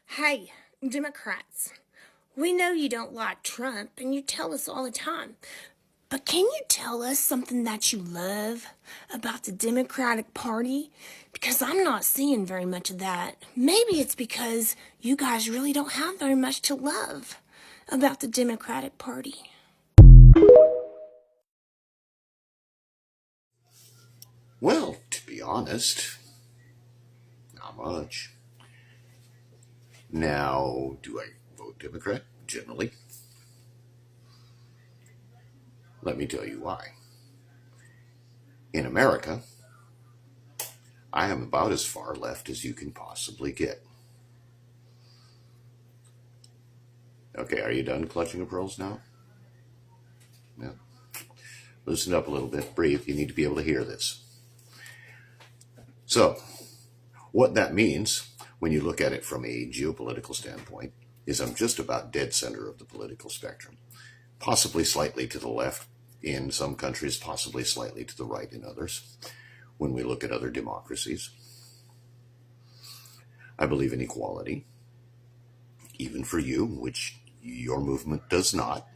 Hey, Democrats, we know you don't like Trump and you tell us all the time. But can you tell us something that you love about the Democratic Party? Because I'm not seeing very much of that. Maybe it's because you guys really don't have very much to love about the Democratic Party. Well, to be honest, not much. Now, do I vote Democrat? Generally. Let me tell you why. In America, I am about as far left as you can possibly get. Okay, are you done clutching your pearls now? Yeah. Loosen up a little bit. Breathe. You need to be able to hear this. So, what that means, when you look at it from a geopolitical standpoint, is I'm just about dead center of the political spectrum. Possibly slightly to the left in some countries, possibly slightly to the right in others, when we look at other democracies. I believe in equality, even for you, which your movement does not.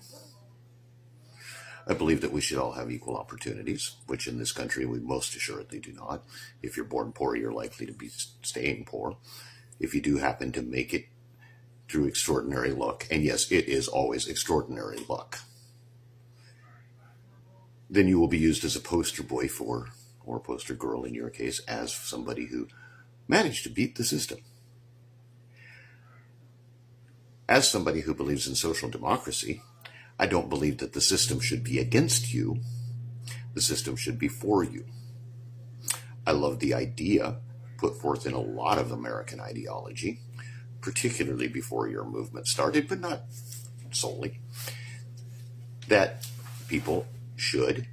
I believe that we should all have equal opportunities, which in this country we most assuredly do not. If you're born poor, you're likely to be staying poor. If you do happen to make it through extraordinary luck, and yes, it is always extraordinary luck, then you will be used as a poster boy for, or poster girl in your case, as somebody who managed to beat the system. As somebody who believes in social democracy, I don't believe that the system should be against you. The system should be for you. I love the idea put forth in a lot of American ideology, particularly before your movement started, but not solely, that people should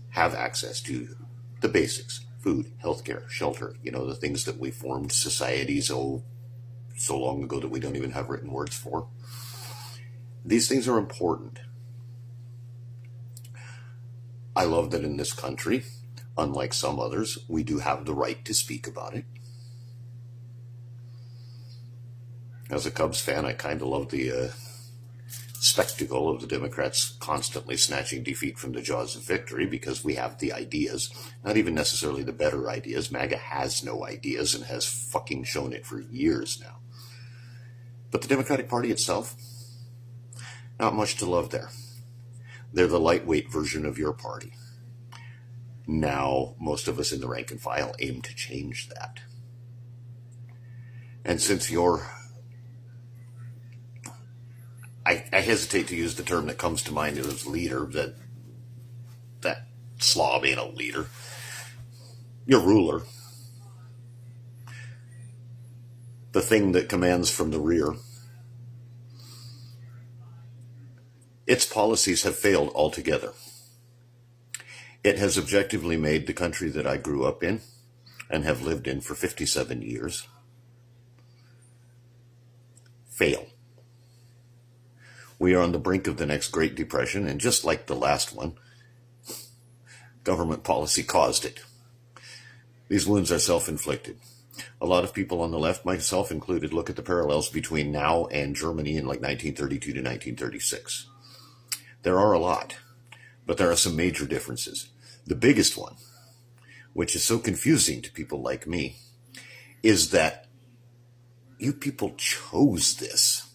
have access to the basics: food, healthcare, shelter, the things that we formed societies so long ago that we don't even have written words for. These things are important. I love that in this country, unlike some others, we do have the right to speak about it. As a Cubs fan, I kind of love the spectacle of the Democrats constantly snatching defeat from the jaws of victory, because we have the ideas, not even necessarily the better ideas. MAGA has no ideas and has fucking shown it for years now. But the Democratic Party itself, not much to love there. They're the lightweight version of your party. Now, most of us in the rank and file aim to change that. And since I hesitate to use the term that comes to mind as leader, that slob ain't a leader. Your ruler. The thing that commands from the rear. Its policies have failed altogether. It has objectively made the country that I grew up in and have lived in for 57 years fail. We are on the brink of the next Great Depression, and just like the last one, government policy caused it. These wounds are self-inflicted. A lot of people on the left, myself included, look at the parallels between now and Germany in like 1932 to 1936. There are a lot, but there are some major differences. The biggest one, which is so confusing to people like me, is that you people chose this.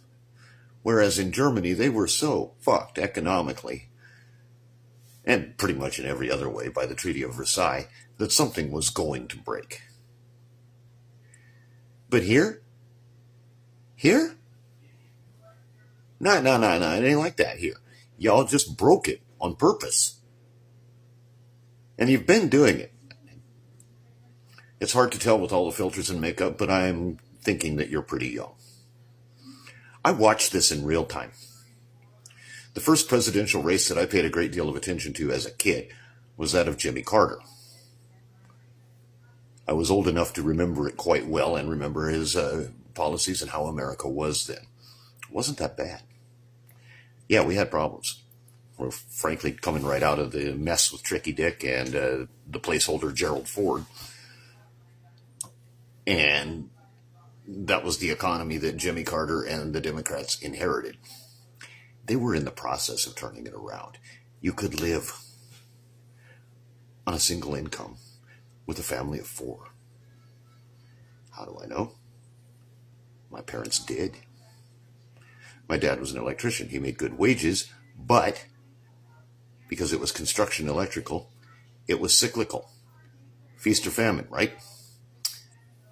Whereas in Germany, they were so fucked economically, and pretty much in every other way by the Treaty of Versailles, that something was going to break. But here? No, it ain't like that here. Y'all just broke it on purpose. And you've been doing it. It's hard to tell with all the filters and makeup, but I'm thinking that you're pretty young. I watched this in real time. The first presidential race that I paid a great deal of attention to as a kid was that of Jimmy Carter. I was old enough to remember it quite well and remember his policies and how America was then. It wasn't that bad. Yeah, we had problems. We're frankly coming right out of the mess with Tricky Dick and the placeholder Gerald Ford. And that was the economy that Jimmy Carter and the Democrats inherited. They were in the process of turning it around. You could live on a single income with a family of 4. How do I know? My parents did. My dad was an electrician. He made good wages, but because it was construction electrical, it was cyclical. Feast or famine, right?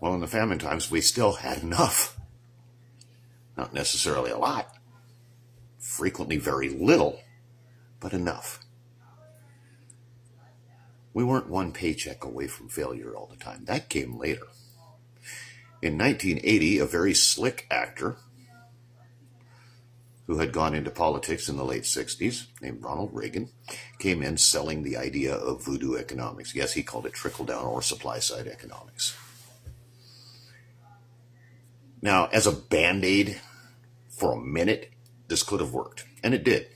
Well, in the famine times, we still had enough. Not necessarily a lot. Frequently very little, but enough. We weren't one paycheck away from failure all the time. That came later. In 1980, a very slick actor who had gone into politics in the late 60s, named Ronald Reagan, came in selling the idea of voodoo economics. Yes, he called it trickle-down or supply-side economics. Now, as a Band-Aid, for a minute, this could have worked. And it did.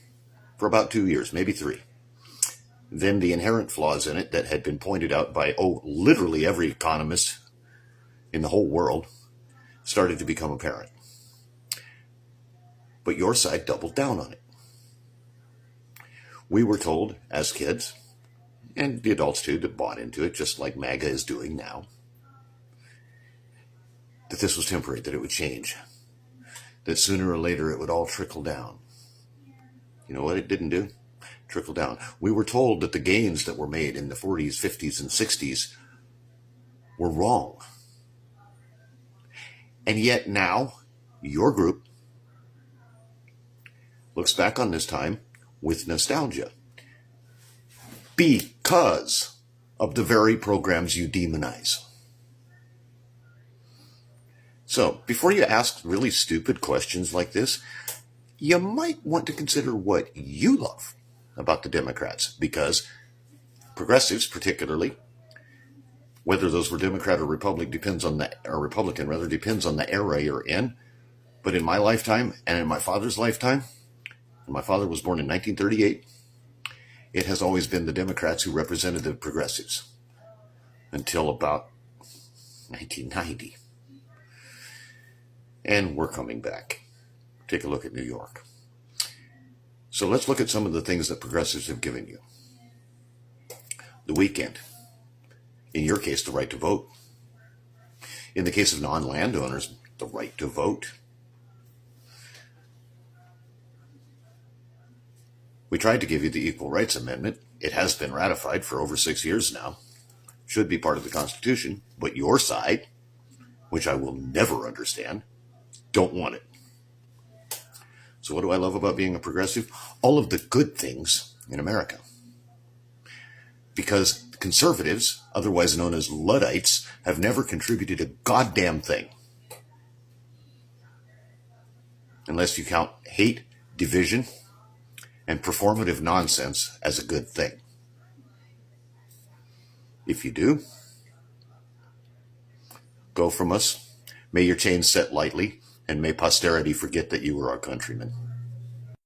For about 2 years, maybe 3. Then the inherent flaws in it that had been pointed out by, literally every economist in the whole world started to become apparent. But your side doubled down on it. We were told as kids, and the adults too, that bought into it, just like MAGA is doing now, that this was temporary, that it would change, that sooner or later it would all trickle down. You know what it didn't do? Trickle down. We were told that the gains that were made in the 40s, 50s, and 60s were wrong. And yet now, your group looks back on this time with nostalgia because of the very programs you demonize. So, before you ask really stupid questions like this, you might want to consider what you love about the Democrats, because progressives particularly, whether those were Democrat or Republican depends on the era you're in. But in my lifetime and in my father's lifetime, and my father was born in 1938, it has always been the Democrats who represented the progressives until about 1990. And we're coming back. Take a look at New York. So let's look at some of the things that progressives have given you. The weekend. In your case, the right to vote. In the case of non-landowners, the right to vote. We tried to give you the Equal Rights Amendment. It has been ratified for over 6 years now. Should be part of the Constitution. But your side, which I will never understand, don't want it. So what do I love about being a progressive? All of the good things in America. Because conservatives, otherwise known as Luddites, have never contributed a goddamn thing. Unless you count hate, division, and performative nonsense as a good thing. If you do, go from us. May your chains set lightly, and may posterity forget that you were our countrymen.